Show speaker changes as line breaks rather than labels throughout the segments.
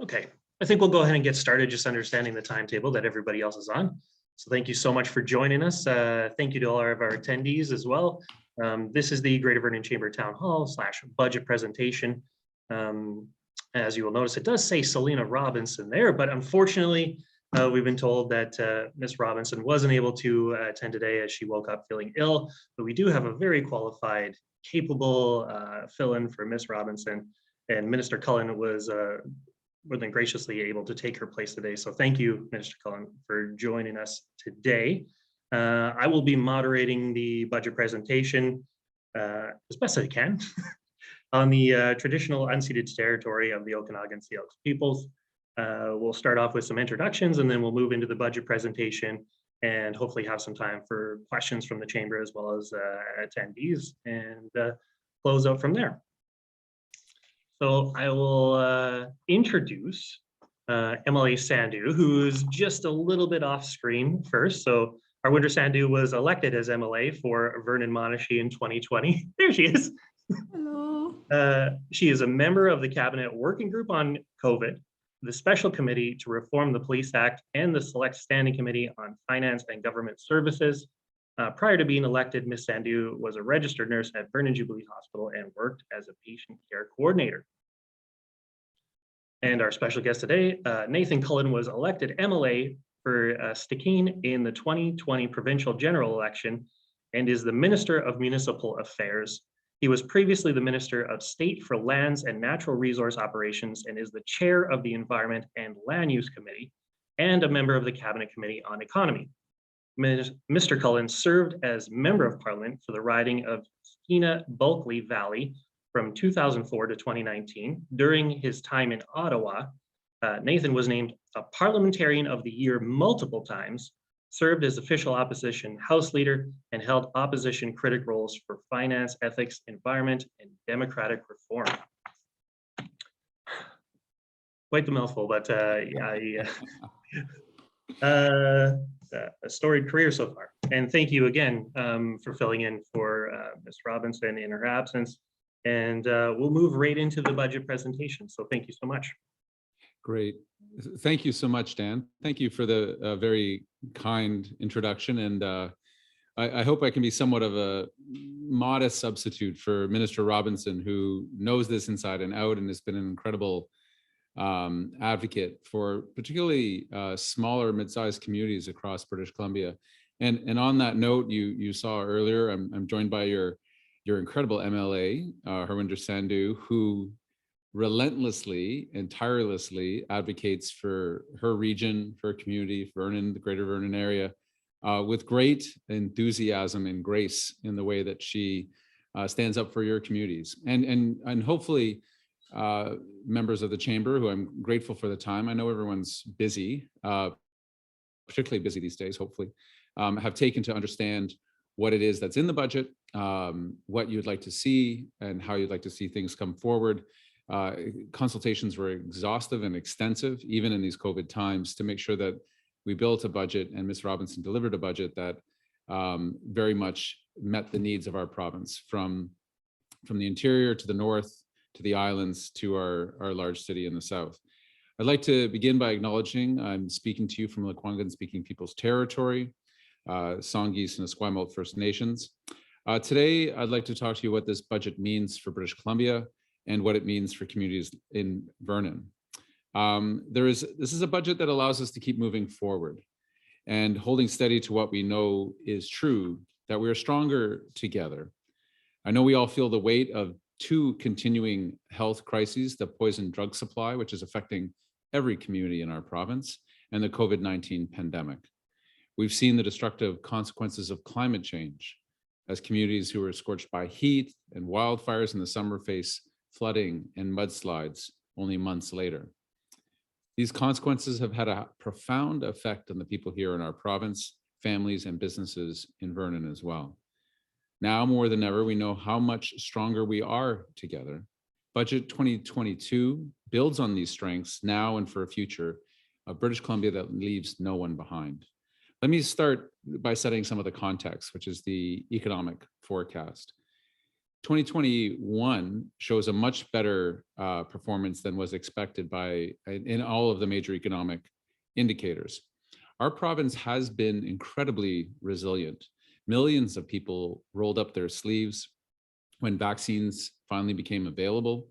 Okay, I think we'll go ahead and get started just understanding the timetable that everybody else is on. So thank you so much for joining us. Thank you to all of our attendees as well. This is the Greater Vernon Chamber Town Hall / budget presentation. As you will notice, it does say Selena Robinson there, but unfortunately, we've been told that Miss Robinson wasn't able to attend today as she woke up feeling ill, but we do have a very qualified, capable fill-in for Miss Robinson, and Minister Cullen was more than graciously able to take her place today. So thank you, Minister Cullen, for joining us today. I will be moderating the budget presentation as best I can on the traditional unceded territory of the Okanagan Sioux peoples. We'll start off with some introductions and then we'll move into the budget presentation and hopefully have some time for questions from the chamber as well as attendees and close out from there. So I will introduce MLA Sandhu, who's just a little bit off screen first. So Harwinder Sandhu was elected as MLA for Vernon Monashee in 2020. There she is.
Hello.
She is a member of the Cabinet Working Group on COVID, the Special Committee to Reform the Police Act, and the Select Standing Committee on Finance and Government Services. Prior to being elected, Ms. Sandhu was a registered nurse at Vernon Jubilee Hospital and worked as a patient care coordinator. And our special guest today, Nathan Cullen, was elected MLA for Stikine in the 2020 provincial general election and is the Minister of Municipal Affairs. He was previously the Minister of State for Lands and Natural Resource Operations and is the Chair of the Environment and Land Use Committee and a member of the Cabinet Committee on Economy. Mr. Cullen served as Member of Parliament for the riding of Skeena-Bulkley Valley from 2004 to 2019. During his time in Ottawa, Nathan was named a Parliamentarian of the Year multiple times, served as official opposition House Leader, and held opposition critic roles for finance, ethics, environment, and democratic reform. Quite the mouthful, but a storied career so far. And thank you again for filling in for Ms. Robinson in her absence. And we'll move right into the budget presentation. So thank you so much.
Great. Thank you so much, Dan. Thank you for the very kind introduction. And I hope I can be somewhat of a modest substitute for Minister Robinson, who knows this inside and out and has been an incredible advocate for particularly smaller mid-sized communities across British Columbia. And on that note, you saw earlier, I'm joined by your incredible MLA, Harwinder Sandhu, who relentlessly and tirelessly advocates for her region, for her community, Vernon, the Greater Vernon area, with great enthusiasm and grace in the way that she stands up for your communities. And hopefully, members of the chamber, who I'm grateful for the time. I know everyone's busy, particularly busy these days, hopefully, have taken to understand what it is that's in the budget, what you'd like to see, and how you'd like to see things come forward. Consultations were exhaustive and extensive, even in these COVID times, to make sure that we built a budget and Ms. Robinson delivered a budget that very much met the needs of our province, from the interior to the north, to the islands, to our large city in the south. I'd like to begin by acknowledging I'm speaking to you from Lekwungen speaking people's territory, Songhees and Esquimalt First Nations. Today, I'd like to talk to you what this budget means for British Columbia and what it means for communities in Vernon. This is a budget that allows us to keep moving forward and holding steady to what we know is true, that we are stronger together. I know we all feel the weight of two continuing health crises, the poison drug supply, which is affecting every community in our province, and the COVID-19 pandemic. We've seen the destructive consequences of climate change as communities who are scorched by heat and wildfires in the summer face flooding and mudslides only months later. These consequences have had a profound effect on the people here in our province, families and businesses in Vernon as well. Now more than ever, we know how much stronger we are together. Budget 2022 builds on these strengths now and for a future of British Columbia that leaves no one behind. Let me start by setting some of the context, which is the economic forecast. 2021 shows a much better performance than was expected in all of the major economic indicators. Our province has been incredibly resilient. Millions of people rolled up their sleeves when vaccines finally became available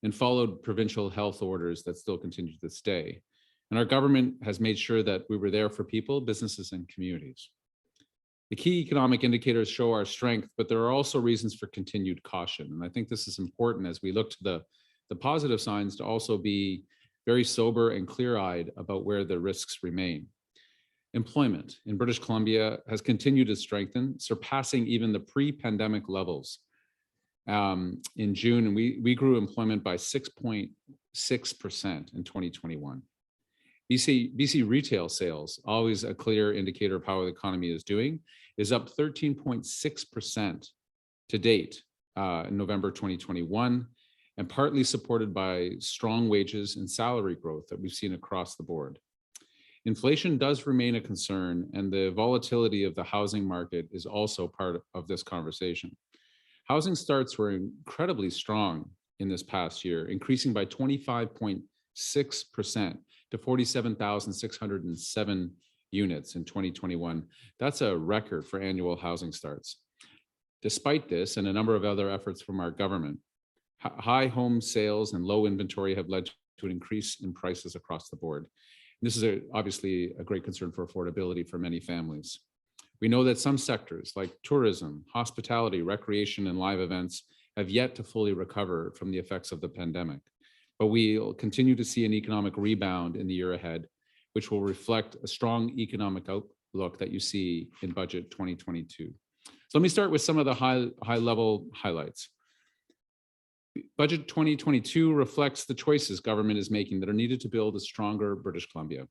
and followed provincial health orders that still continue to this day. And our government has made sure that we were there for people, businesses, and communities. The key economic indicators show our strength, but there are also reasons for continued caution. And I think this is important as we look to the positive signs to also be very sober and clear-eyed about where the risks remain. Employment in British Columbia has continued to strengthen, surpassing even the pre-pandemic levels in June. And we grew employment by 6.6% in 2021. BC retail sales, always a clear indicator of how the economy is doing, is up 13.6% to date in November 2021, and partly supported by strong wages and salary growth that we've seen across the board. Inflation does remain a concern, and the volatility of the housing market is also part of this conversation. Housing starts were incredibly strong in this past year, increasing by 25.6% to 47,607 units in 2021. That's a record for annual housing starts. Despite this and a number of other efforts from our government, high home sales and low inventory have led to an increase in prices across the board. And this is obviously a great concern for affordability for many families. We know that some sectors like tourism, hospitality, recreation, and live events have yet to fully recover from the effects of the pandemic. But we'll continue to see an economic rebound in the year ahead, which will reflect a strong economic outlook that you see in budget 2022. So let me start with some of the high-level highlights. Budget 2022 reflects the choices government is making that are needed to build a stronger British Columbia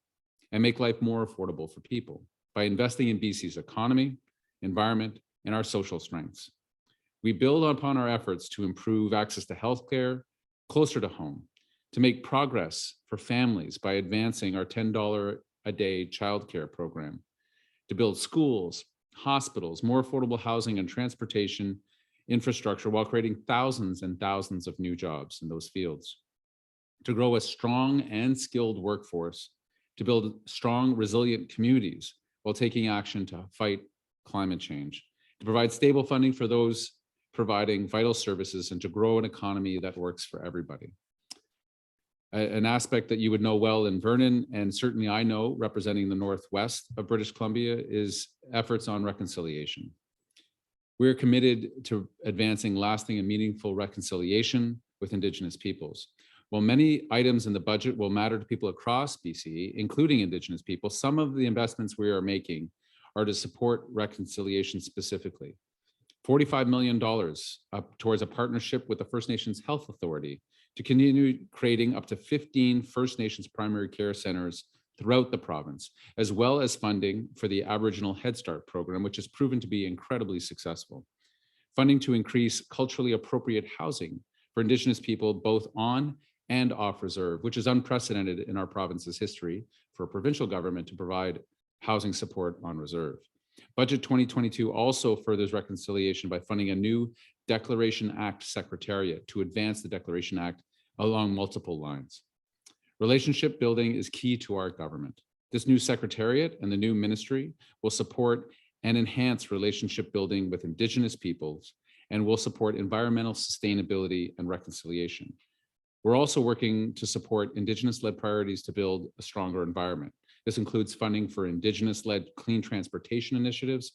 and make life more affordable for people by investing in BC's economy, environment, and our social strengths. We build upon our efforts to improve access to healthcare closer to home, to make progress for families by advancing our $10 a day childcare program, to build schools, hospitals, more affordable housing and transportation infrastructure while creating thousands and thousands of new jobs in those fields, to grow a strong and skilled workforce, to build strong, resilient communities while taking action to fight climate change, to provide stable funding for those providing vital services, and to grow an economy that works for everybody. An aspect that you would know well in Vernon, and certainly I know representing the Northwest of British Columbia, is efforts on reconciliation. We're committed to advancing lasting and meaningful reconciliation with Indigenous peoples. While many items in the budget will matter to people across BC, including Indigenous people, some of the investments we are making are to support reconciliation specifically. $45 million up towards a partnership with the First Nations Health Authority to continue creating up to 15 First Nations primary care centers throughout the province, as well as funding for the Aboriginal Head Start program, which has proven to be incredibly successful. Funding to increase culturally appropriate housing for Indigenous people, both on and off reserve, which is unprecedented in our province's history for a provincial government to provide housing support on reserve. Budget 2022 also furthers reconciliation by funding a new Declaration Act Secretariat to advance the Declaration Act along multiple lines. Relationship building is key to our government. This new Secretariat and the new ministry will support and enhance relationship building with Indigenous peoples and will support environmental sustainability and reconciliation. We're also working to support Indigenous-led priorities to build a stronger environment. This includes funding for Indigenous-led clean transportation initiatives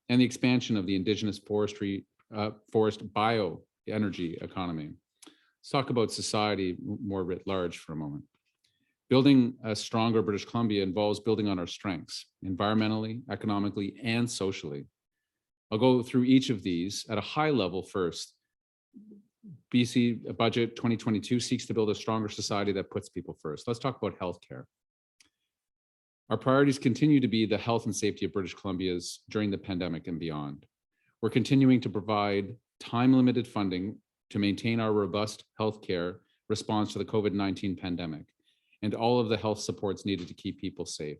and the expansion of the Indigenous forest bioenergy economy. Let's talk about society more writ large for a moment. Building a stronger British Columbia involves building on our strengths, environmentally, economically, and socially. I'll go through each of these at a high level first. BC Budget 2022 seeks to build a stronger society that puts people first. Let's talk about healthcare. Our priorities continue to be the health and safety of British Columbians during the pandemic and beyond. We're continuing to provide time-limited funding to maintain our robust healthcare response to the COVID-19 pandemic and all of the health supports needed to keep people safe.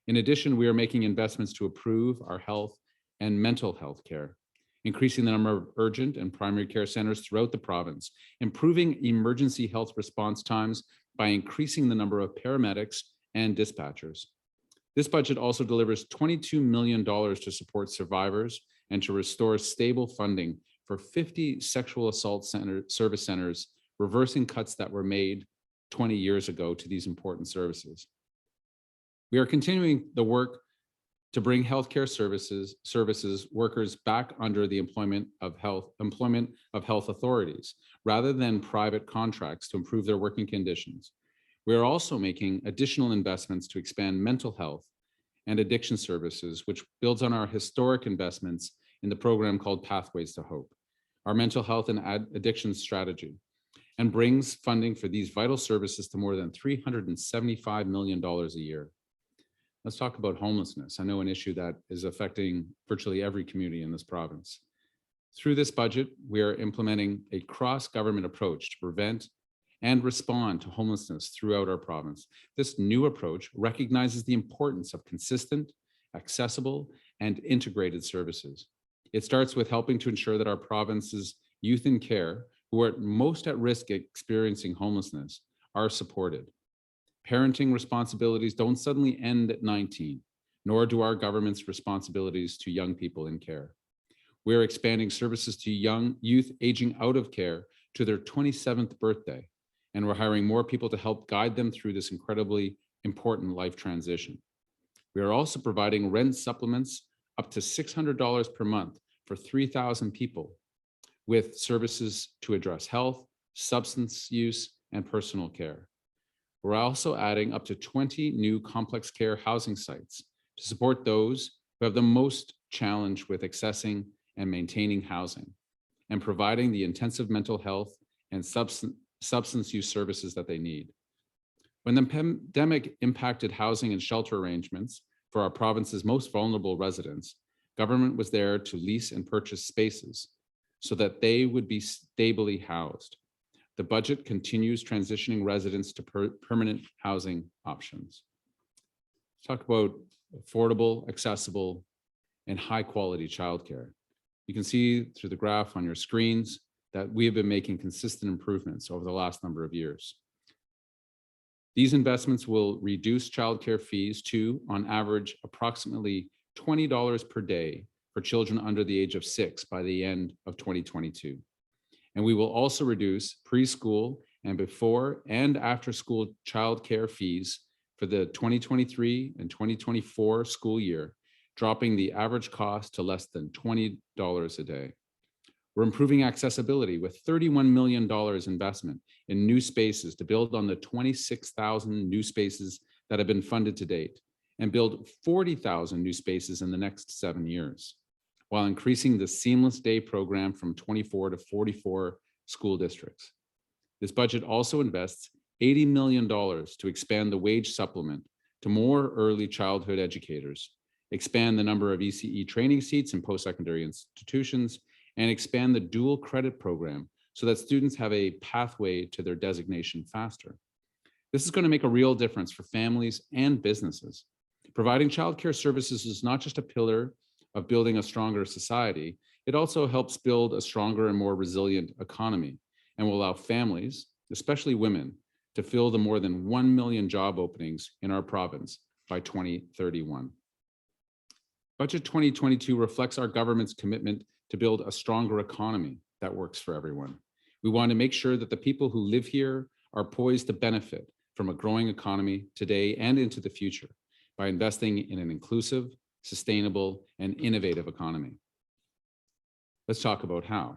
In addition, we are making investments to improve our health and mental health care. increasing the number of urgent and primary care centers throughout the province, improving emergency health response times by increasing the number of paramedics and dispatchers. This budget also delivers $22 million to support survivors and to restore stable funding for 50 sexual assault service centers, reversing cuts that were made 20 years ago to these important services. We are continuing the work to bring healthcare services workers back under the employment of health authorities rather than private contracts to improve their working conditions. We are also making additional investments to expand mental health and addiction services, which builds on our historic investments in the program called Pathways to Hope, our mental health and addiction strategy, and brings funding for these vital services to more than $375 million a year. Let's talk about homelessness. I know an issue that is affecting virtually every community in this province. Through this budget, we are implementing a cross-government approach to prevent and respond to homelessness throughout our province. This new approach recognizes the importance of consistent, accessible, and integrated services. It starts with helping to ensure that our province's youth in care, who are most at risk of experiencing homelessness, are supported. Parenting responsibilities don't suddenly end at 19, nor do our government's responsibilities to young people in care. We're expanding services to youth aging out of care to their 27th birthday, and we're hiring more people to help guide them through this incredibly important life transition. We are also providing rent supplements up to $600 per month for 3,000 people with services to address health, substance use, and personal care. We're also adding up to 20 new complex care housing sites to support those who have the most challenge with accessing and maintaining housing and providing the intensive mental health and substance use services that they need. When the pandemic impacted housing and shelter arrangements for our province's most vulnerable residents, government was there to lease and purchase spaces so that they would be stably housed. The budget continues transitioning residents to permanent housing options. Let's talk about affordable, accessible, and high quality childcare. You can see through the graph on your screens that we have been making consistent improvements over the last number of years. These investments will reduce childcare fees to, on average, approximately $20 per day for children under the age of 6 by the end of 2022. And we will also reduce preschool and before and after school childcare fees for the 2023 and 2024 school year, dropping the average cost to less than $20 a day. We're improving accessibility with $31 million investment in new spaces to build on the 26,000 new spaces that have been funded to date and build 40,000 new spaces in the next 7 years, while increasing the Seamless Day program from 24 to 44 school districts. This budget also invests $80 million to expand the wage supplement to more early childhood educators, expand the number of ECE training seats in post-secondary institutions, and expand the dual credit program so that students have a pathway to their designation faster. This is going to make a real difference for families and businesses. Providing childcare services is not just a pillar of building a stronger society, it also helps build a stronger and more resilient economy and will allow families, especially women, to fill the more than 1 million job openings in our province by 2031. Budget 2022 reflects our government's commitment to build a stronger economy that works for everyone. We want to make sure that the people who live here are poised to benefit from a growing economy today and into the future by investing in an inclusive, sustainable, and innovative economy. Let's talk about how.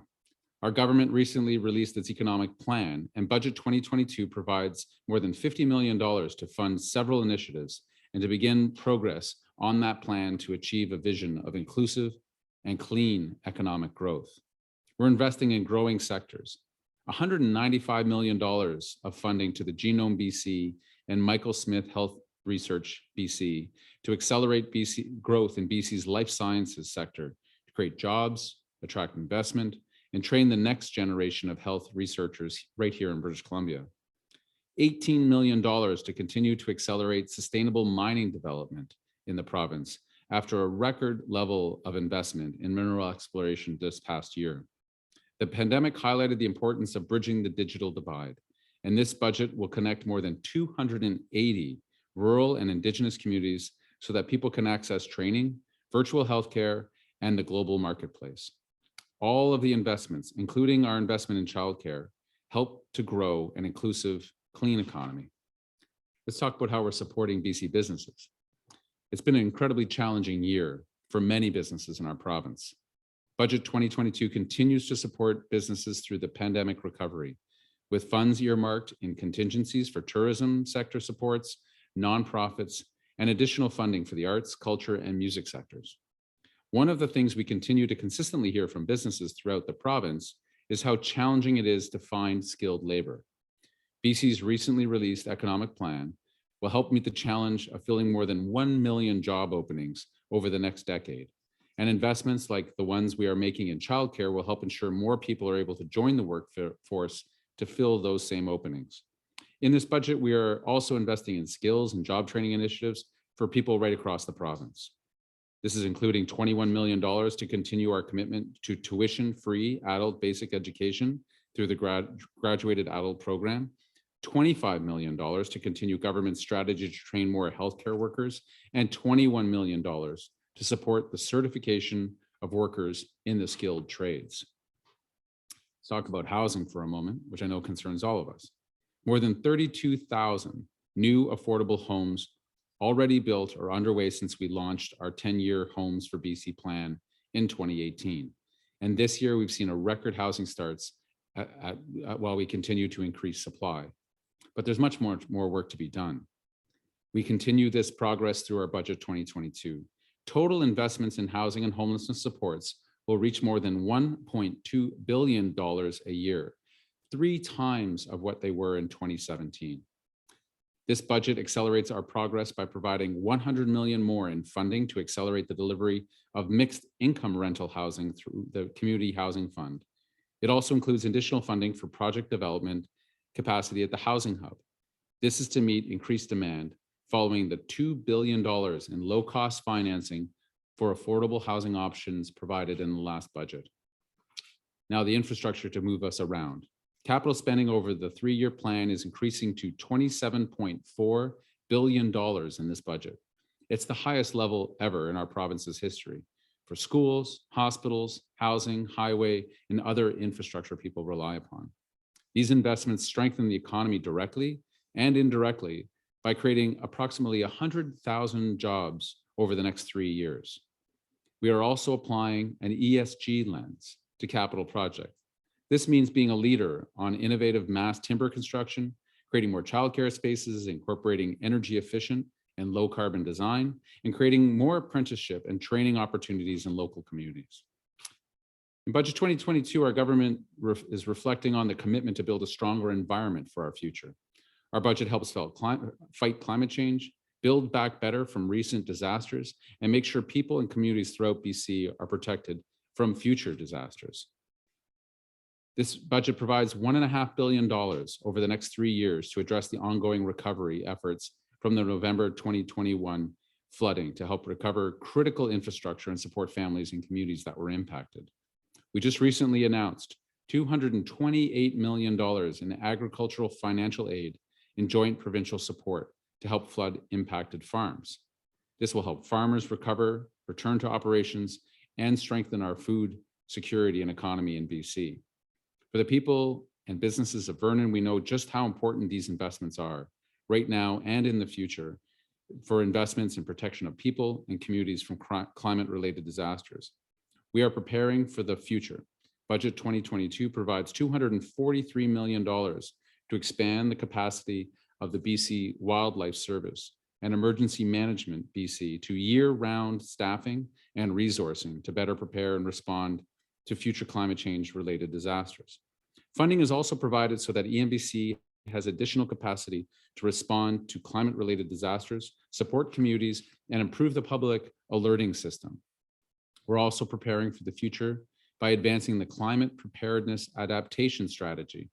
Our government recently released its economic plan, and Budget 2022 provides more than $50 million to fund several initiatives and to begin progress on that plan to achieve a vision of inclusive and clean economic growth. We're investing in growing sectors, $195 million of funding to the Genome BC and Michael Smith Health Research BC to accelerate BC growth in BC's life sciences sector, to create jobs, attract investment, and train the next generation of health researchers right here in British Columbia. $18 million to continue to accelerate sustainable mining development in the province, after a record level of investment in mineral exploration this past year. The pandemic highlighted the importance of bridging the digital divide, and this budget will connect more than 280 rural and Indigenous communities so that people can access training, virtual healthcare, and the global marketplace. All of the investments, including our investment in childcare, help to grow an inclusive, clean economy. Let's talk about how we're supporting BC businesses. It's been an incredibly challenging year for many businesses in our province. Budget 2022 continues to support businesses through the pandemic recovery, with funds earmarked in contingencies for tourism sector supports, nonprofits, and additional funding for the arts, culture, and music sectors. One of the things we continue to consistently hear from businesses throughout the province is how challenging it is to find skilled labor. BC's recently released economic plan will help meet the challenge of filling more than 1 million job openings over the next decade. And investments like the ones we are making in childcare will help ensure more people are able to join the workforce to fill those same openings. In this budget, we are also investing in skills and job training initiatives for people right across the province. This is including $21 million to continue our commitment to tuition-free adult basic education through the graduated adult program, $25 million to continue government strategy to train more healthcare workers, and $21 million to support the certification of workers in the skilled trades. Let's talk about housing for a moment, which I know concerns all of us. More than 32,000 new affordable homes already built or underway since we launched our 10-year Homes for BC plan in 2018. And this year, we've seen a record housing starts while we continue to increase supply. But there's much more work to be done. We continue this progress through our budget 2022. Total investments in housing and homelessness supports will reach more than $1.2 billion a year, 3 times of what they were in 2017. This budget accelerates our progress by providing $100 million more in funding to accelerate the delivery of mixed income rental housing through the Community Housing Fund. It also includes additional funding for project development capacity at the Housing Hub. This is to meet increased demand following the $2 billion in low-cost financing for affordable housing options provided in the last budget. Now, the infrastructure to move us around. Capital spending over the 3-year plan is increasing to $27.4 billion in this budget. It's the highest level ever in our province's history for schools, hospitals, housing, highway, and other infrastructure people rely upon. These investments strengthen the economy directly and indirectly by creating approximately 100,000 jobs over the next 3 years. We are also applying an ESG lens to capital projects. This means being a leader on innovative mass timber construction, creating more childcare spaces, incorporating energy efficient and low carbon design, and creating more apprenticeship and training opportunities in local communities. In Budget 2022, our government is reflecting on the commitment to build a stronger environment for our future. Our budget helps fight climate change, build back better from recent disasters, and make sure people and communities throughout BC are protected from future disasters. This budget provides $1.5 billion over the next 3 years to address the ongoing recovery efforts from the November 2021 flooding to help recover critical infrastructure and support families and communities that were impacted. We just recently announced $228 million in agricultural financial aid and joint provincial support to help flood impacted farms. This will help farmers recover, return to operations, and strengthen our food security and economy in BC. For the people and businesses of Vernon, we know just how important these investments are right now and in the future for investments in protection of people and communities from climate-related disasters. We are preparing for the future. Budget 2022 provides $243 million to expand the capacity of the BC Wildlife Service and Emergency Management BC to year-round staffing and resourcing to better prepare and respond to future climate change-related disasters. Funding is also provided so that EMBC has additional capacity to respond to climate-related disasters, support communities, and improve the public alerting system. We're also preparing for the future by advancing the climate preparedness adaptation strategy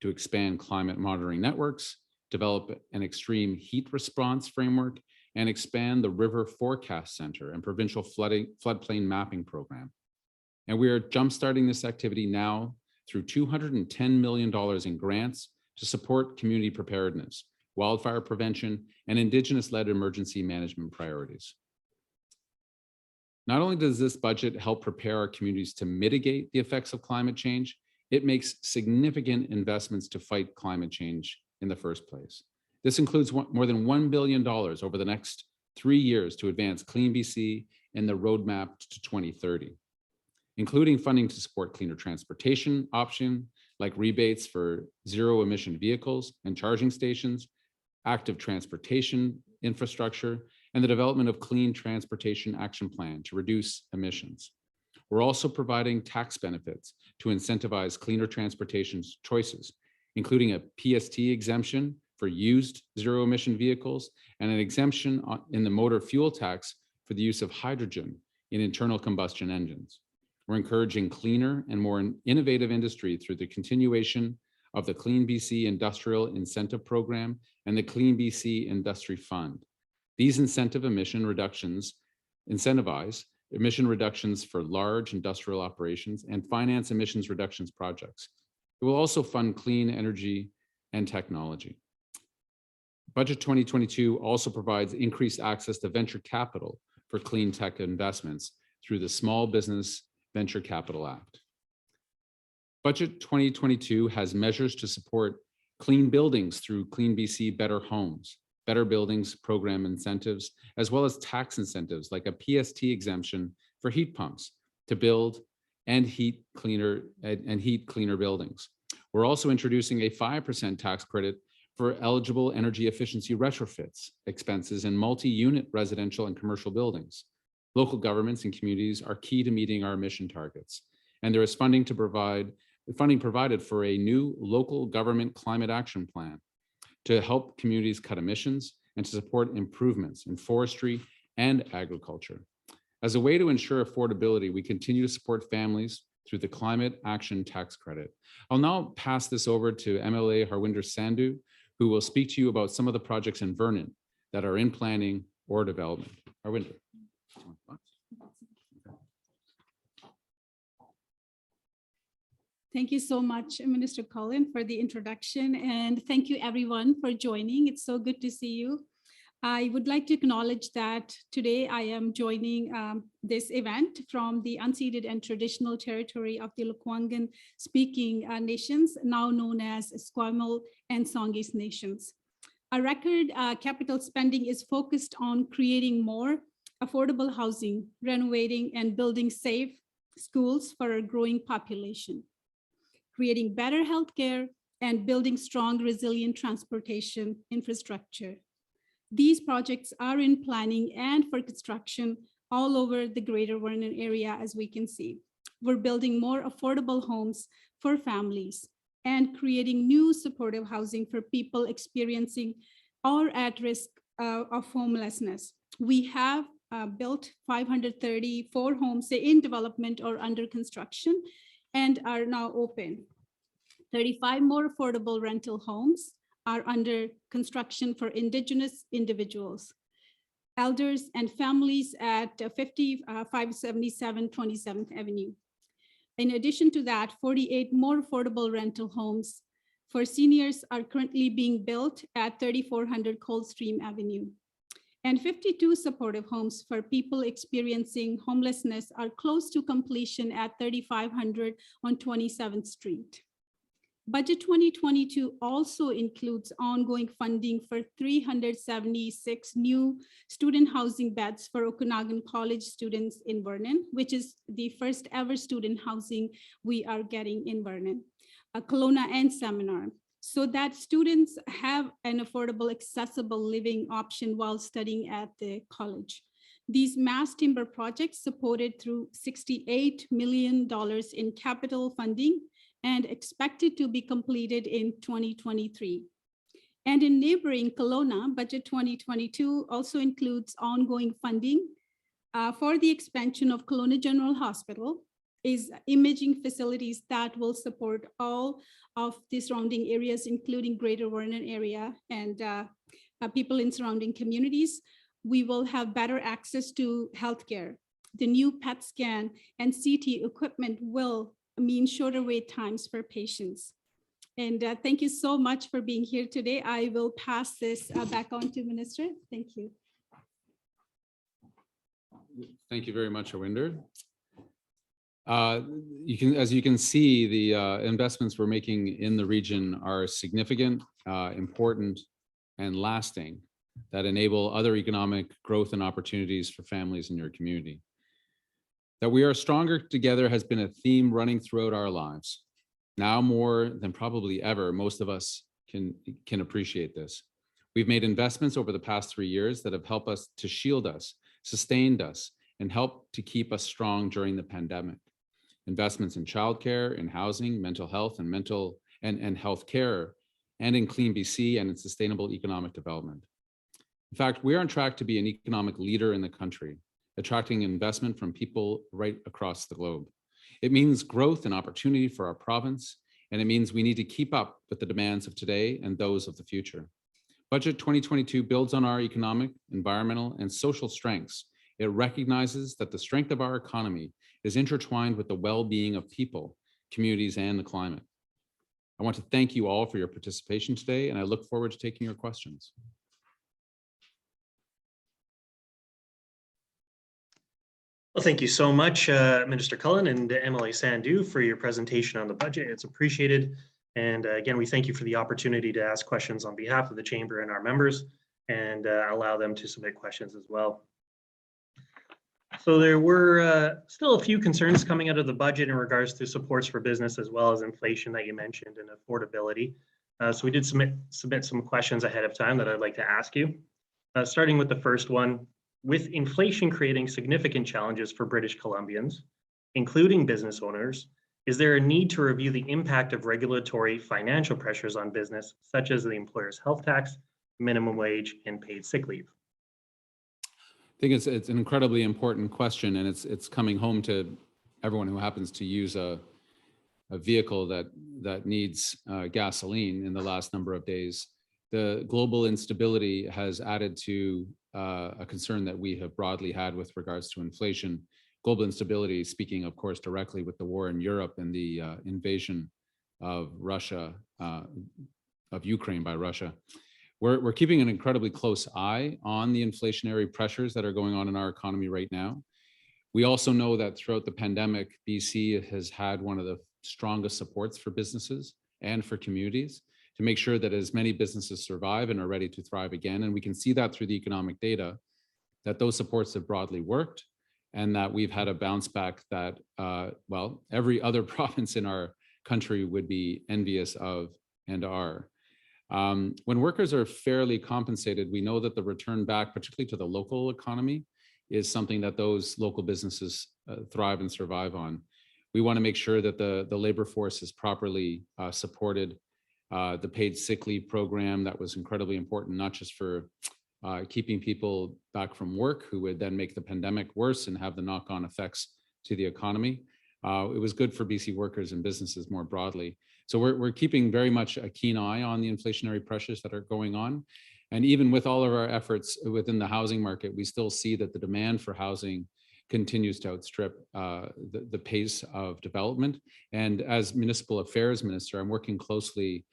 to expand climate monitoring networks, develop an extreme heat response framework, and expand the River Forecast Center and Provincial Floodplain Mapping Program. And we are jumpstarting this activity now through $210 million in grants to support community preparedness, wildfire prevention, and Indigenous-led emergency management priorities. Not only does this budget help prepare our communities to mitigate the effects of climate change, it makes significant investments to fight climate change in the first place. This includes more than $1 billion over the next 3 years to advance Clean BC and the roadmap to 2030, including funding to support cleaner transportation options like rebates for zero emission vehicles and charging stations, active transportation infrastructure, and the development of Clean Transportation Action Plan to reduce emissions. We're also providing tax benefits to incentivize cleaner transportation choices, including a PST exemption for used zero emission vehicles and an exemption in the motor fuel tax for the use of hydrogen in internal combustion engines. We're encouraging cleaner and more innovative industry through the continuation of the Clean BC Industrial Incentive Program and the Clean BC Industry Fund. These incentivize emission reductions for large industrial operations and finance emissions reductions projects. It will also fund clean energy and technology. Budget 2022 also provides increased access to venture capital for clean tech investments through the Small Business Venture Capital Act. Budget 2022 has measures to support clean buildings through Clean BC Better Homes, Better Buildings Program incentives, as well as tax incentives like a PST exemption for heat pumps to build and heat cleaner buildings. We're also introducing a 5% tax credit for eligible energy efficiency retrofits expenses in multi-unit residential and commercial buildings. Local governments and communities are key to meeting our emission targets, and there is funding provided for a new local government climate action plan to help communities cut emissions and to support improvements in forestry and agriculture. As a way to ensure affordability, we continue to support families through the Climate Action Tax Credit. I'll now pass this over to MLA Harwinder Sandhu, who will speak to you about some of the projects in Vernon that are in planning or development. Harwinder.
Thank you so much, Minister Cullen, for the introduction, and thank you everyone for joining. It's so good to see you. I would like to acknowledge that today I am joining this event from the unceded and traditional territory of the Lekwungen speaking nations, now known as Esquimalt and Songhees nations. Our record capital spending is focused on creating more affordable housing, renovating and building safe schools for a growing population, creating better healthcare, and building strong, resilient transportation infrastructure. These projects are in planning and for construction all over the Greater Vernon area, as we can see. We're building more affordable homes for families and creating new supportive housing for people experiencing or at risk of homelessness. We have built 534 homes in development or under construction and are now open. 35 more affordable rental homes are under construction for Indigenous individuals, elders, and families at 577 27th Avenue. In addition to that, 48 more affordable rental homes for seniors are currently being built at 3400 Coldstream Avenue. And 52 supportive homes for people experiencing homelessness are close to completion at 3500 on 27th Street. Budget 2022 also includes ongoing funding for 376 new student housing beds for Okanagan College students in Vernon, which is the first ever student housing we are getting in Vernon, Kelowna and Seminar, so that students have an affordable, accessible living option while studying at the college. These mass timber projects supported through $68 million in capital funding and expected to be completed in 2023. And in neighboring Kelowna, Budget 2022 also includes ongoing funding for the expansion of Kelowna General Hospital, is imaging facilities that will support all of the surrounding areas, including Greater Vernon area and people in surrounding communities. we will have better access to healthcare. The new PET scan and CT equipment will mean shorter wait times for patients. And thank you so much for being here today. I will pass this back on to Minister. Thank you.
Thank you very much, Harwinder. As you can see, the investments we're making in the region are significant, important, and lasting, that enable other economic growth and opportunities for families in your community. That we are stronger together has been a theme running throughout our lives. Now more than probably ever, most of us can appreciate this. We've made investments over the past 3 years that have helped us to shield us, sustained us, and helped to keep us strong during the pandemic. Investments in childcare, in housing, mental health, and health care, and in Clean BC and in sustainable economic development. In fact, we are on track to be an economic leader in the country, attracting investment from people right across the globe. It means growth and opportunity for our province, and it means we need to keep up with the demands of today and those of the future. Budget 2022 builds on our economic, environmental, and social strengths. It recognizes that the strength of our economy is intertwined with the well-being of people, communities, and the climate. I want to thank you all for your participation today, and I look forward to taking your questions.
Well, thank you so much, Minister Cullen and MLA Sandhu, for your presentation on the budget. It's appreciated. And again, we thank you for the opportunity to ask questions on behalf of the Chamber and our members, and allow them to submit questions as well. So there were still a few concerns coming out of the budget in regards to supports for business, as well as inflation that you mentioned, and affordability. So we did submit some questions ahead of time that I'd like to ask you. Starting with the first one, with inflation creating significant challenges for British Columbians, including business owners, is there a need to review the impact of regulatory financial pressures on business, such as the employer's health tax, minimum wage, and paid sick leave?
I think it's an incredibly important question, and it's coming home to everyone who happens to use a vehicle that needs gasoline in the last number of days. The global instability has added to a concern that we have broadly had with regards to inflation. Global instability, speaking of course directly with the war in Europe and the invasion of Russia, of Ukraine by Russia. We're keeping an incredibly close eye on the inflationary pressures that are going on in our economy right now. We also know that throughout the pandemic, BC has had one of the strongest supports for businesses and for communities to make sure that as many businesses survive and are ready to thrive again. And we can see that through the economic data, that those supports have broadly worked, and that we've had a bounce back that, well, every other province in our country would be envious of and are. When workers are fairly compensated, we know that the return back, particularly to the local economy, is something that those local businesses thrive and survive on. We want to make sure that the labor force is properly supported. The paid sick leave program, that was incredibly important, not just for keeping people back from work who would then make the pandemic worse and have the knock-on effects to the economy. It was good for BC workers and businesses more broadly. So we're keeping very much a keen eye on the inflationary pressures that are going on. And even with all of our efforts within the housing market, we still see that the demand for housing continues to outstrip the pace of development. And as Municipal Affairs Minister, I'm working closely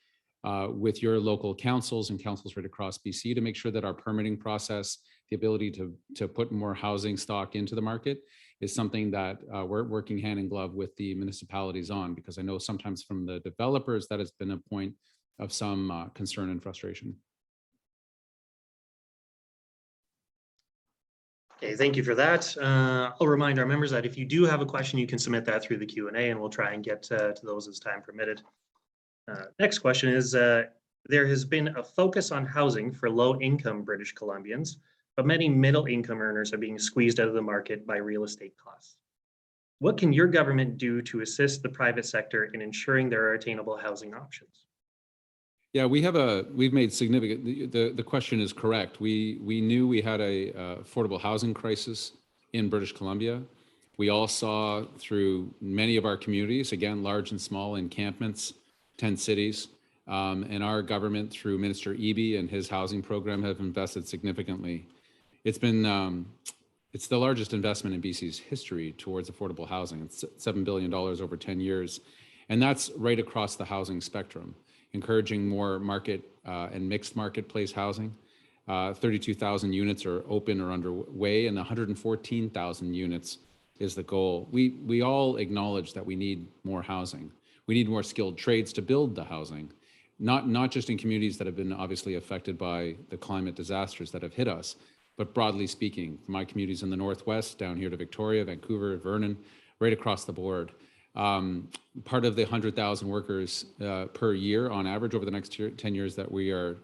with your local councils and councils right across BC to make sure that our permitting process, the ability to put more housing stock into the market, is something that we're working hand in glove with the municipalities on, because I know sometimes from the developers that has been a point of some concern and frustration.
Okay, thank you for that. I'll remind our members that if you do have a question, you can submit that through the Q&A, and we'll try and get to those as time permitted. Next question is, there has been a focus on housing for low-income British Columbians, but many middle-income earners are being squeezed out of the market by real estate costs. What can your government do to assist the private sector in ensuring there are attainable housing options?
Yeah, we've made significant, the question is correct. We knew we had a affordable housing crisis in British Columbia. We all saw through many of our communities, again, large and small encampments, 10 cities, and our government through Minister Eby and his housing program have invested significantly it's the largest investment in BC's history towards affordable housing. It's $7 billion over 10 years. And that's right across the housing spectrum, encouraging more market and mixed marketplace housing. 32,000 units are open or underway, and 114,000 units is the goal. We all acknowledge that we need more housing. We need more skilled trades to build the housing, not just in communities that have been obviously affected by the climate disasters that have hit us, but broadly speaking, my communities in the Northwest, down here to Victoria, Vancouver, Vernon, right across the board. Part of the 100,000 workers per year on average over the next 10 years that we are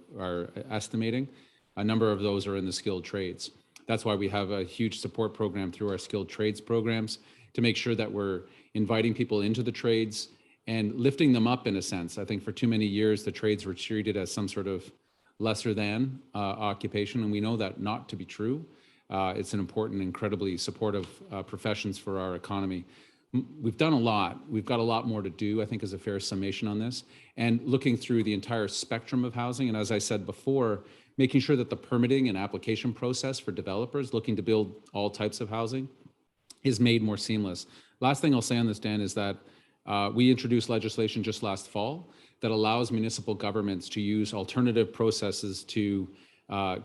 estimating, a number of those are in the skilled trades. That's why we have a huge support program through our skilled trades programs to make sure that we're inviting people into the trades and lifting them up in a sense. I think for too many years, the trades were treated as some sort of lesser than occupation, and we know that not to be true. It's an important, incredibly supportive professions for our economy. We've done a lot. We've got a lot more to do, I think, is a fair summation on this. And looking through the entire spectrum of housing, and as I said before, making sure that the permitting and application process for developers looking to build all types of housing is made more seamless. Last thing I'll say on this, Dan, is that we introduced legislation just last fall that allows municipal governments to use alternative processes to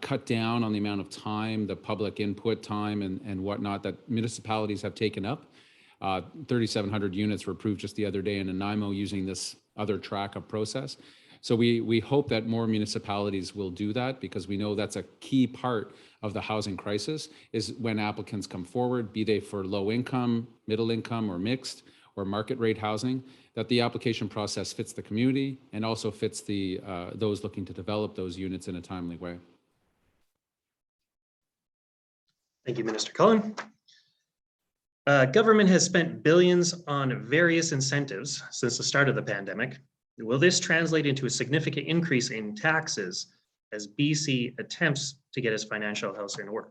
cut down on the amount of time, the public input time and whatnot that municipalities have taken up. 3,700 units were approved just the other day in Nanaimo using this other track of process. So we hope that more municipalities will do that, because we know that's a key part of the housing crisis, is when applicants come forward, be they for low income, middle income, or mixed, or market rate housing, that the application process fits the community and also fits the those looking to develop those units in a timely way.
Thank you, Minister Cullen. Government has spent billions on various incentives since the start of the pandemic. Will this translate into a significant increase in taxes as BC attempts to get its financial house in order?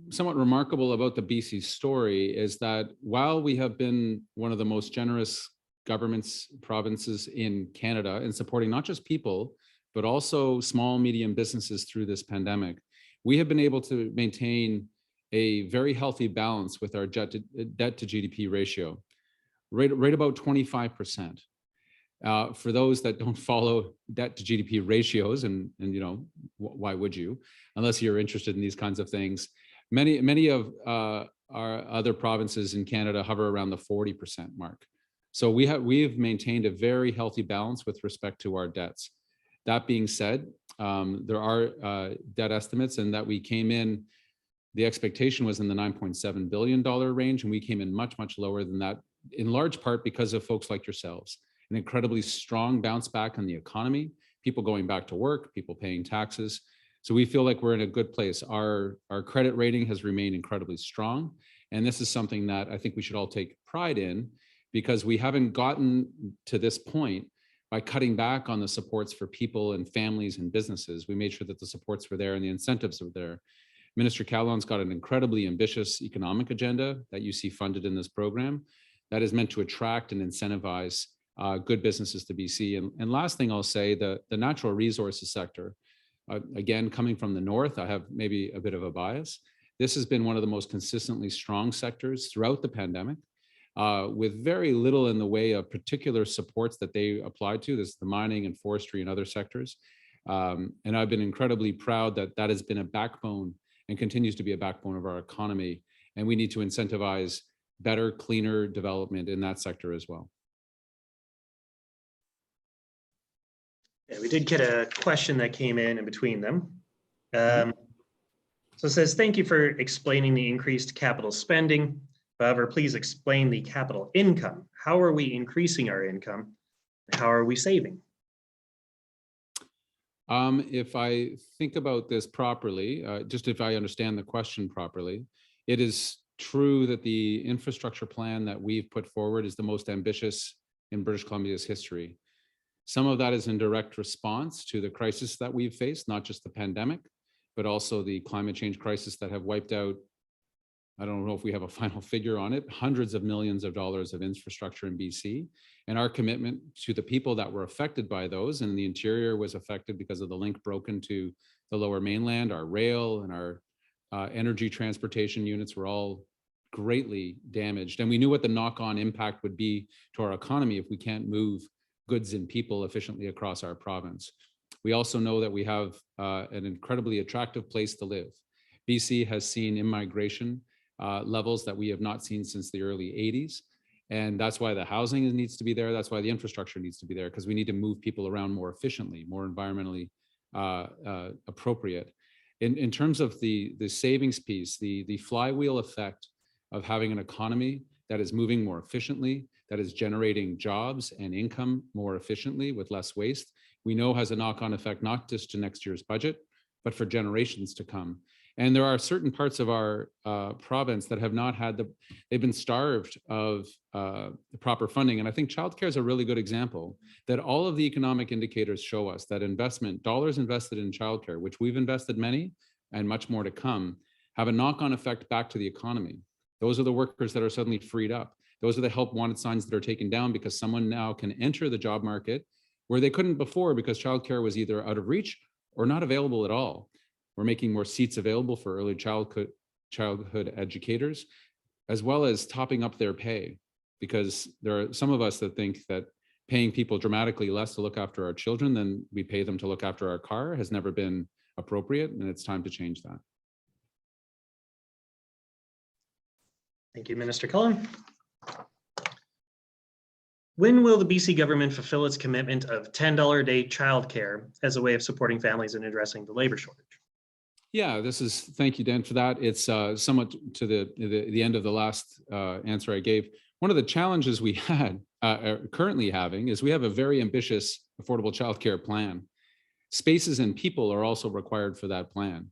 Somewhat remarkable about the BC story is that while we have been one of the most generous governments, provinces in Canada in supporting not just people, but also small, medium businesses through this pandemic, we have been able to maintain a very healthy balance with our debt to GDP ratio, right about 25%. For those that don't follow debt to GDP ratios, and you know, why would you, unless you're interested in these kinds of things, many of our other provinces in Canada hover around the 40% mark. So we've maintained a very healthy balance with respect to our debts. That being said, there are debt estimates, and that we came in, the expectation was in the $9.7 billion range, and we came in much, much lower than that, in large part because of folks like yourselves. An incredibly strong bounce back in the economy, people going back to work, people paying taxes. So we feel like we're in a good place. Our credit rating has remained incredibly strong. And this is something that I think we should all take pride in, because we haven't gotten to this point by cutting back on the supports for people and families and businesses. We made sure that the supports were there and the incentives were there. Minister Callon's got an incredibly ambitious economic agenda that you see funded in this program that is meant to attract and incentivize good businesses to BC. And last thing I'll say, the natural resources sector, again, coming from the north, I have maybe a bit of a bias. This has been one of the most consistently strong sectors throughout the pandemic, with very little in the way of particular supports that they applied to. This is the mining and forestry and other sectors. And I've been incredibly proud that that has been a backbone and continues to be a backbone of our economy. And we need to incentivize better, cleaner development in that sector as well.
Yeah, we did get a question that came in between them. So it says, thank you for explaining the increased capital spending. However, please explain the capital income. How are we increasing our income? How are we saving?
If I think about this properly, just if I understand the question properly, it is true that the infrastructure plan that we've put forward is the most ambitious in British Columbia's history. Some of that is in direct response to the crisis that we've faced, not just the pandemic, but also the climate change crisis that have wiped out I don't know if we have a final figure on it, hundreds of millions of dollars of infrastructure in BC. And our commitment to the people that were affected by those, and the interior was affected because of the link broken to the lower mainland, our rail and our energy transportation units were all greatly damaged. And we knew what the knock-on impact would be to our economy if we can't move goods and people efficiently across our province. We also know that we have an incredibly attractive place to live. BC has seen immigration levels that we have not seen since the early 80s. And that's why the housing needs to be there. That's why the infrastructure needs to be there, because we need to move people around more efficiently, more environmentally appropriate. In terms of the savings piece, the flywheel effect of having an economy that is moving more efficiently, that is generating jobs and income more efficiently with less waste, we know has a knock-on effect, not just to next year's budget, but for generations to come. And there are certain parts of our province that have not had they've been starved of the proper funding. And I think childcare is a really good example that all of the economic indicators show us that dollars invested in childcare, which we've invested many and much more to come, have a knock-on effect back to the economy. Those are the workers that are suddenly freed up. Those are the help wanted signs that are taken down because someone now can enter the job market where they couldn't before because childcare was either out of reach or not available at all. We're making more seats available for early childhood educators, as well as topping up their pay, because there are some of us that think that paying people dramatically less to look after our children than we pay them to look after our car has never been appropriate, and it's time to change that.
Thank you, Minister Cullen. When will the BC government fulfill its commitment of $10 a day childcare as a way of supporting families and addressing the labor shortage?
Yeah, thank you, Dan, for that. It's somewhat to the end of the last answer I gave. One of the challenges we are currently having is we have a very ambitious affordable childcare plan. Spaces and people are also required for that plan.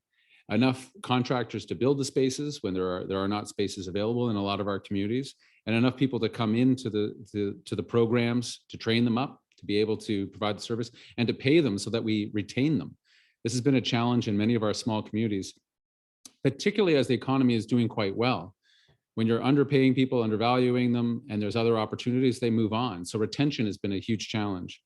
Enough contractors to build the spaces when there are not spaces available in a lot of our communities, and enough people to come into the programs to train them up to be able to provide the service and to pay them so that we retain them. This has been a challenge in many of our small communities, particularly as the economy is doing quite well. When you're underpaying people, undervaluing them, and there's other opportunities, they move on. So retention has been a huge challenge.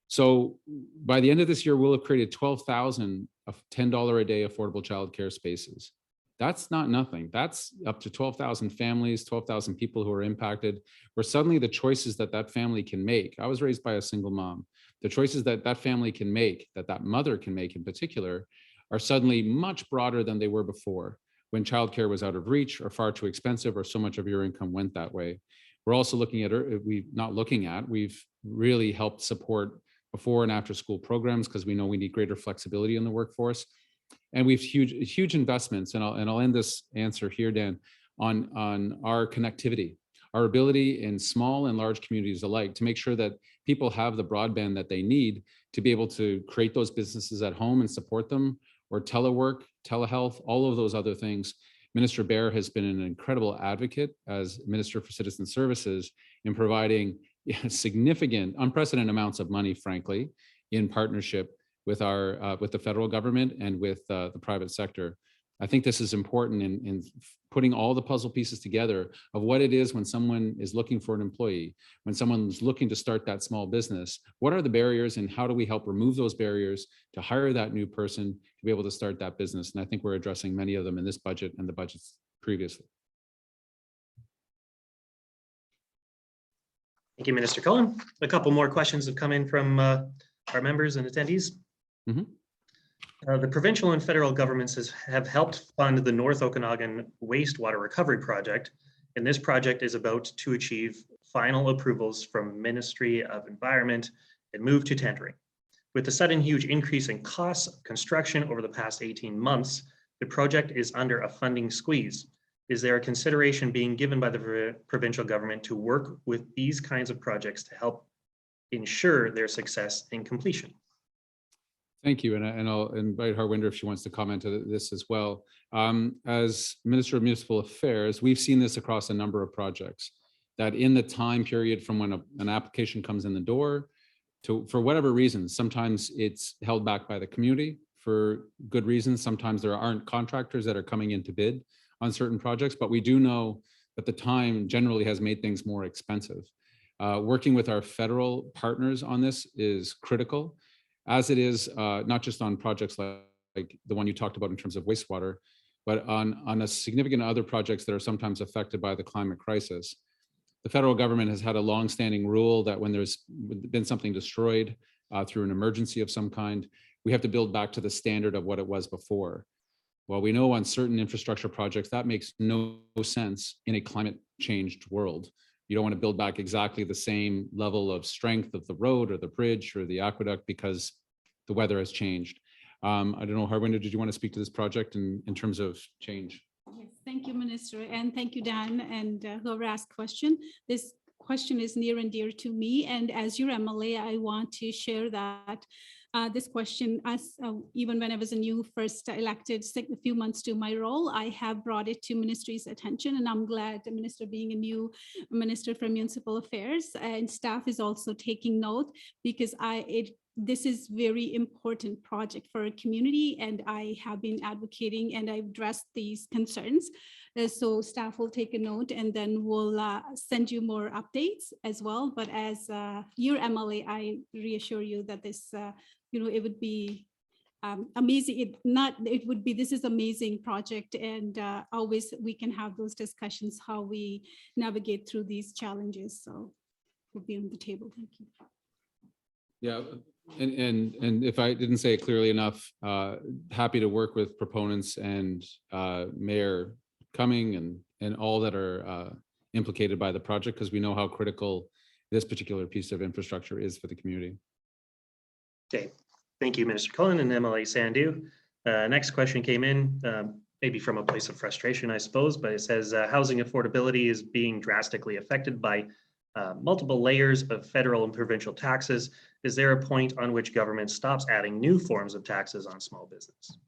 So by the end of this year, we'll have created 12,000 of $10 a day affordable childcare spaces. That's not nothing. That's up to 12,000 families, 12,000 people who are impacted, where suddenly the choices that family can make. I was raised by a single mom. The choices that family can make, that mother can make in particular, are suddenly much broader than they were before, when childcare was out of reach or far too expensive or so much of your income went that way. We're also looking at, we've really helped support before and after school programs because we know we need greater flexibility in the workforce. And we've huge investments, and I'll end this answer here, Dan, on our connectivity, our ability in small and large communities alike to make sure that people have the broadband that they need to be able to create those businesses at home and support them, or telework, telehealth, all of those other things. Minister Bear has been an incredible advocate as Minister for Citizen Services in providing significant, unprecedented amounts of money, frankly, in partnership with the federal government and with the private sector. I think this is important in putting all the puzzle pieces together of what it is when someone is looking for an employee, when someone's looking to start that small business. What are the barriers, and how do we help remove those barriers to hire that new person to be able to start that business? And I think we're addressing many of them in this budget and the budgets previously.
Thank you, Minister Cullen. A couple more questions have come in from our members and attendees.
Mm-hmm.
The provincial and federal governments have helped fund the North Okanagan wastewater recovery project, and this project is about to achieve final approvals from Ministry of Environment and move to tendering. With the sudden huge increase in costs of construction over the past 18 months, the project is under a funding squeeze. Is there a consideration being given by the provincial government to work with these kinds of projects to help ensure their success and completion?
Thank you, and I'll invite Harwinder if she wants to comment on this as well. As Minister of Municipal Affairs, we've seen this across a number of projects, that in the time period from when an application comes in the door to, for whatever reason, sometimes it's held back by the community for good reasons. Sometimes there aren't contractors that are coming in to bid on certain projects, but we do know that the time generally has made things more expensive. Working with our federal partners on this is critical, as it is not just on projects like the one you talked about in terms of wastewater, but on a significant other projects that are sometimes affected by the climate crisis. The federal government has had a long-standing rule that when there's been something destroyed through an emergency of some kind, we have to build back to the standard of what it was before. Well, we know on certain infrastructure projects that makes no sense in a climate changed world. You don't want to build back exactly the same level of strength of the road or the bridge or the aqueduct because the weather has changed. I don't know, Harwinder, did you want to speak to this project in terms of change?
Yes, thank you, Minister, and thank you, Dan, and whoever asked question. This question is near and dear to me, and as your MLA, I want to share that this question, as even when I was a new first elected a few months to my role, I have brought it to ministry's attention, and I'm glad the minister, being a new minister for municipal affairs, and staff is also taking note, because this is very important project for our community, and I have been advocating and I've addressed these concerns. So staff will take a note, and then we'll send you more updates as well. But as your MLA, I reassure you that this, it would be amazing. This is amazing project, and always we can have those discussions how we navigate through these challenges. So we'll be on the table. Thank you.
Yeah, and if I didn't say it clearly enough, happy to work with proponents and Mayor Cumming and all that are implicated by the project, because we know how critical this particular piece of infrastructure is for the community.
Okay, thank you, Minister Cullen and MLA Sandhu. Next question came in, maybe from a place of frustration, I suppose, but it says housing affordability is being drastically affected by multiple layers of federal and provincial taxes. Is there a point on which government stops adding new forms of taxes on small business?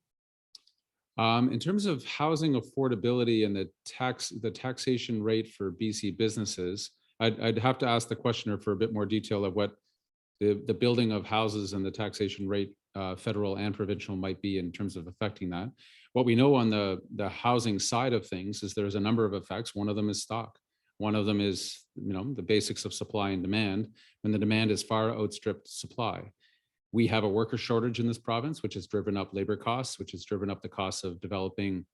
In terms of housing affordability and the taxation rate for BC businesses, I'd have to ask the questioner for a bit more detail of what the building of houses and the taxation rate, federal and provincial, might be in terms of affecting that. What we know on the housing side of things is there's a number of effects. One of them is stock. One of them is, the basics of supply and demand. When the demand is far outstripped supply, we have a worker shortage in this province, which has driven up labor costs, which has driven up the costs of developing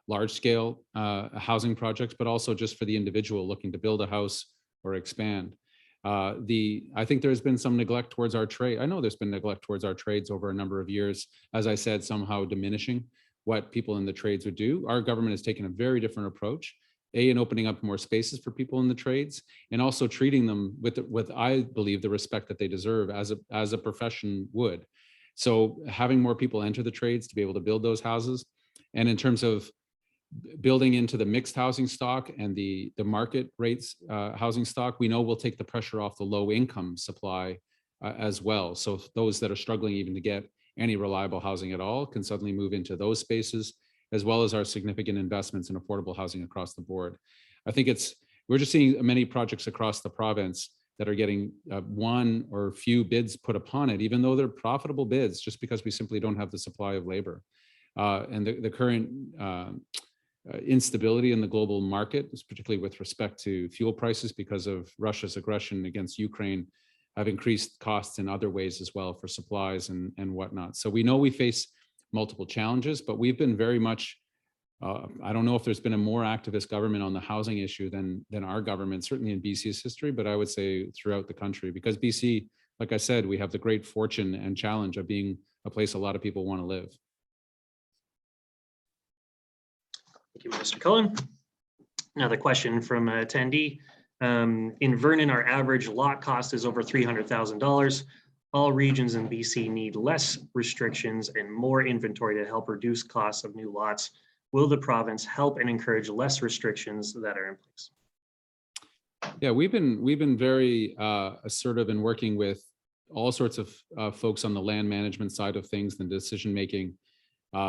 large-scale housing projects, but also just for the individual looking to build a house or expand. I think there's been some neglect towards our trade. I know there's been neglect towards our trades over a number of years, as I said, somehow diminishing what people in the trades would do. Our government has taken a very different approach, in opening up more spaces for people in the trades, and also treating them with I believe, the respect that they deserve as a profession would. So having more people enter the trades to be able to build those houses. And in terms of building into the mixed housing stock and the market rates housing stock, we know will take the pressure off the low income supply as well. So those that are struggling even to get any reliable housing at all can suddenly move into those spaces, as well as our significant investments in affordable housing across the board. I think we're just seeing many projects across the province that are getting one or few bids put upon it, even though they're profitable bids, just because we simply don't have the supply of labor. And the current instability in the global market, particularly with respect to fuel prices because of Russia's aggression against Ukraine, have increased costs in other ways as well for supplies and whatnot. So we know we face multiple challenges, but we've been very much, I don't know if there's been a more activist government on the housing issue than our government, certainly in BC's history, but I would say throughout the country, because BC, like I said, we have the great fortune and challenge of being a place a lot of people want to live.
Thank you, Minister Cullen. Another question from an attendee. In Vernon, our average lot cost is over $300,000. All regions in BC need less restrictions and more inventory to help reduce costs of new lots. Will the province help and encourage less restrictions that are in place?
Yeah, we've been very assertive in working with all sorts of folks on the land management side of things and decision making,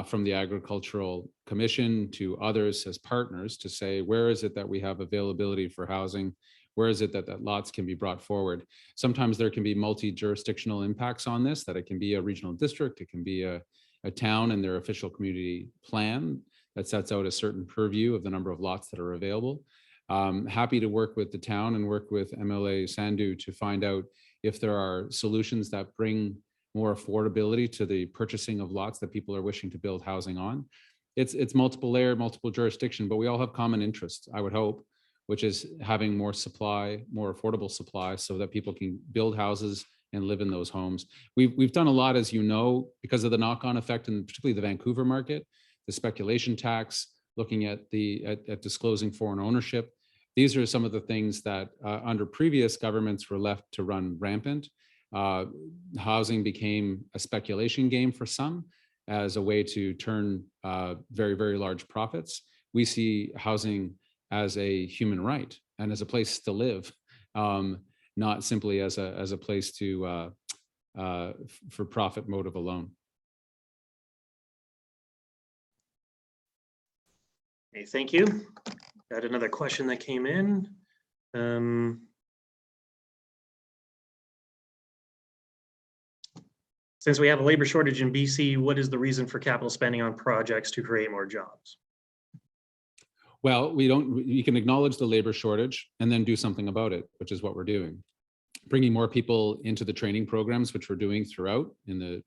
from the Agricultural Commission to others as partners, to say, where is it that we have availability for housing? Where is it that lots can be brought forward? Sometimes there can be multi-jurisdictional impacts on this, that it can be a regional district, it can be a town and their official community plan. that sets out a certain purview of the number of lots that are available. Happy to work with the town and work with MLA Sandhu to find out if there are solutions that bring more affordability to the purchasing of lots that people are wishing to build housing on. It's multiple layer, multiple jurisdiction, but we all have common interests, I would hope, which is having more supply, more affordable supply, so that people can build houses and live in those homes. We've done a lot, as you know, because of the knock-on effect, and particularly the Vancouver market, the speculation tax, looking at disclosing foreign ownership. These are some of the things that under previous governments were left to run rampant. Housing became a speculation game for some as a way to turn very, very large profits. We see housing as a human right and as a place to live, not simply as a place to for profit motive alone.
Okay, thank you. Got another question that came in. Since we have a labor shortage in BC, what is the reason for capital spending on projects to create more jobs?
Well, we can acknowledge the labor shortage and then do something about it, which is what we're doing. Bringing more people into the training programs, which we're doing throughout in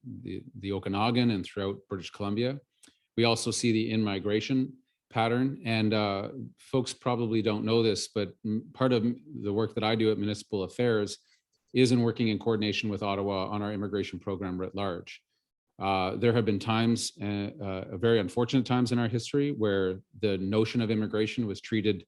the Okanagan and throughout British Columbia. We also see the in-migration pattern, and folks probably don't know this, but part of the work that I do at Municipal Affairs is in working in coordination with Ottawa on our immigration program writ large. There have been times, very unfortunate times in our history, where the notion of immigration was treated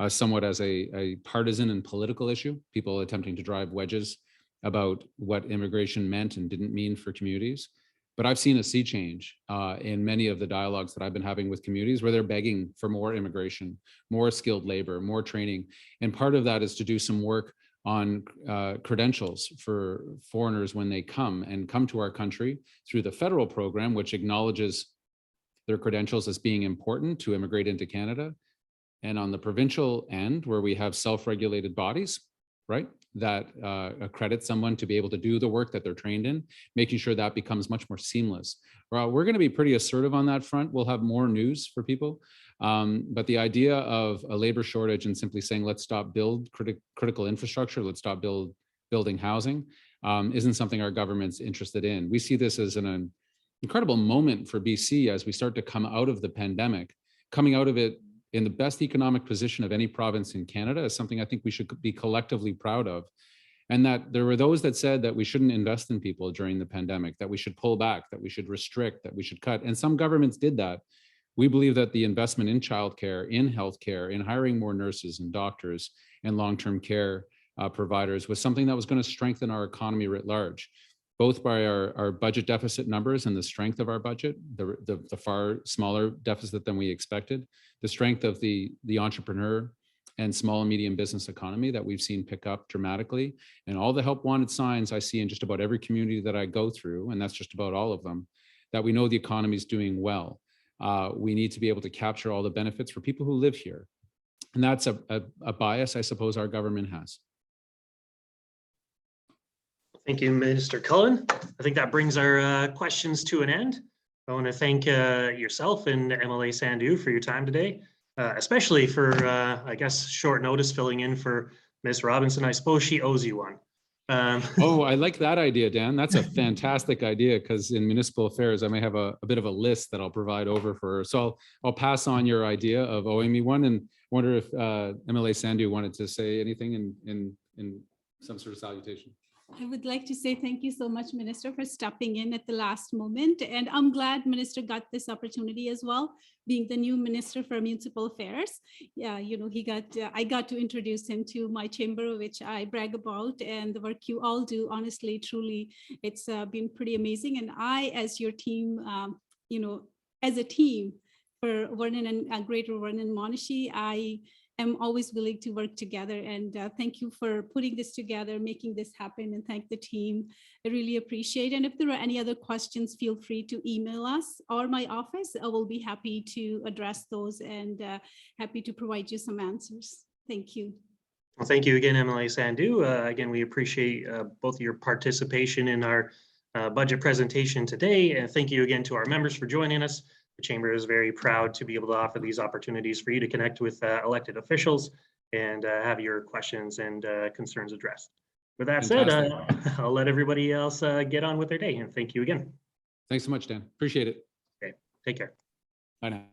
somewhat as a partisan and political issue, people attempting to drive wedges about what immigration meant and didn't mean for communities. But I've seen a sea change in many of the dialogues that I've been having with communities where they're begging for more immigration, more skilled labor, more training. And part of that is to do some work on credentials for foreigners when they come to our country through the federal program, which acknowledges their credentials as being important to immigrate into Canada. And on the provincial end, where we have self-regulated bodies, right, that accredit someone to be able to do the work that they're trained in, making sure that becomes much more seamless. Well, we're going to be pretty assertive on that front. We'll have more news for people. But the idea of a labor shortage and simply saying, let's stop build critical infrastructure, let's stop building housing, isn't something our government's interested in. We see this as an incredible moment for BC as we start to come out of the pandemic. Coming out of it in the best economic position of any province in Canada is something I think we should be collectively proud of. And that there were those that said that we shouldn't invest in people during the pandemic, that we should pull back, that we should restrict, that we should cut. And some governments did that. We believe that the investment in childcare, in healthcare, in hiring more nurses and doctors and long-term care providers was something that was going to strengthen our economy writ large, both by our budget deficit numbers and the strength of our budget, the far smaller deficit than we expected, the strength of the entrepreneur and small and medium business economy that we've seen pick up dramatically, and all the help wanted signs I see in just about every community that I go through, and that's just about all of them, that we know the economy is doing well. We need to be able to capture all the benefits for people who live here. And that's a bias I suppose our government has.
Thank you, Minister Cullen. I think that brings our questions to an end. I want to thank yourself and MLA Sandhu for your time today, especially for, I guess, short notice filling in for Ms. Robinson. I suppose she owes you one.
Oh, I like that idea, Dan. That's a fantastic idea, because in municipal affairs, I may have a bit of a list that I'll provide over for her. So I'll pass on your idea of owing me one, and wonder if MLA Sandhu wanted to say anything in some sort of salutation.
I would like to say thank you so much, Minister, for stepping in at the last moment. And I'm glad Minister got this opportunity as well, being the new Minister for Municipal Affairs. Yeah, you know, I got to introduce him to my chamber, which I brag about, and the work you all do, honestly, truly, it's been pretty amazing. And I, as your team, you know, as a team for Vernon and Greater Vernon Monashee, I am always willing to work together, and thank you for putting this together, making this happen, and thank the team. I really appreciate it. And if there are any other questions, feel free to email us or my office. I will be happy to address those and happy to provide you some answers. Thank you.
Well, thank you again, MLA Sandhu. Again, we appreciate both your participation in our budget presentation today. And thank you again to our members for joining us. The Chamber is very proud to be able to offer these opportunities for you to connect with elected officials and have your questions and concerns addressed. With that said, I'll let everybody else get on with their day, and thank you again.
Thanks so much, Dan. Appreciate it.
Okay, take care.
Bye now.